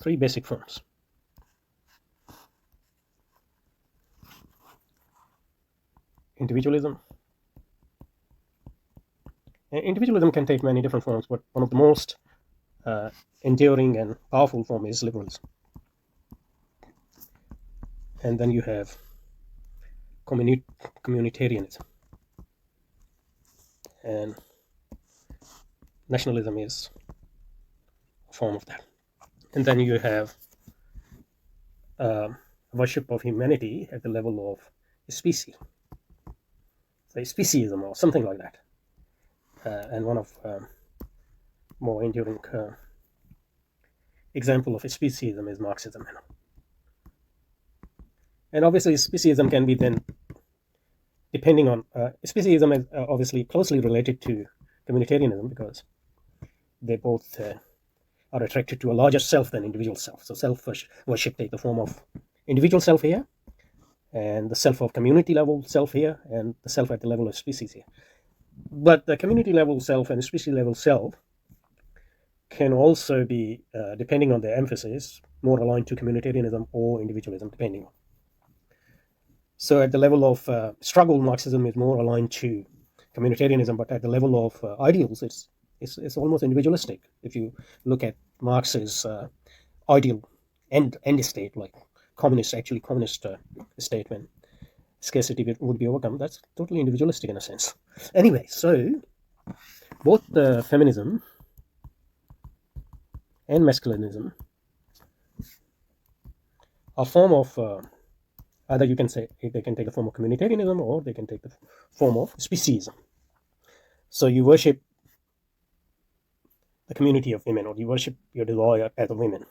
three basic forms. Individualism. Individualism can take many different forms, but one of the most enduring and powerful form is liberalism. And then you have communitarianism, and nationalism is a form of that. And then you have worship of humanity at the level of a species, say speciesism or something like that. And one of more enduring example of a speciesism is Marxism. And obviously speciesism can be then, depending on, speciesism is obviously closely related to communitarianism because they both are attracted to a larger self than individual self. So self-worship take the form of individual self here, and the self of community level self here, and the self at the level of species here. But the community level self and the species level self can also be, depending on their emphasis, more aligned to communitarianism or individualism, depending on. So at the level of struggle, Marxism is more aligned to communitarianism, but at the level of ideals, it's almost individualistic. If you look at Marx's ideal end state, like communist state, when scarcity would be overcome, that's totally individualistic in a sense. Anyway, so both feminism and masculinism are a form of either you can say they can take the form of communitarianism or they can take the form of speciesism. So you worship the community of women, or you worship your desire as a woman,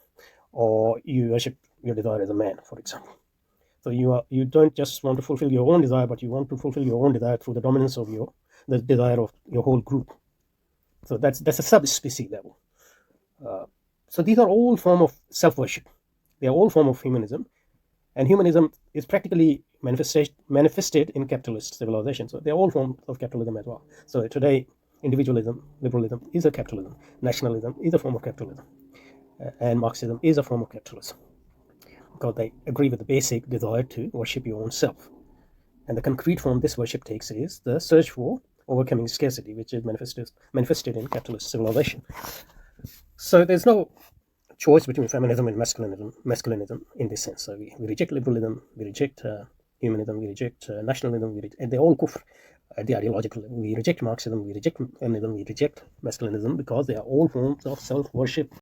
or you worship your desire as a man, for example. So you don't just want to fulfill your own desire, but you want to fulfill your own desire through the dominance of the desire of your whole group. So that's a subspecies level. So these are all form of self-worship. They are all form of humanism, and humanism is practically manifested in capitalist civilization. So they're all forms of capitalism as well. So today, individualism, liberalism is a capitalism. Nationalism is a form of capitalism, and Marxism is a form of capitalism, because they agree with the basic desire to worship your own self. And the concrete form this worship takes is the search for overcoming scarcity, which is manifested in capitalist civilization. So there's no choice between feminism and masculinism in this sense. So we reject liberalism, we reject humanism, we reject nationalism, and they all kufr at the ideological level. We reject Marxism, we reject feminism, we reject masculinism, because they are all forms of self-worship.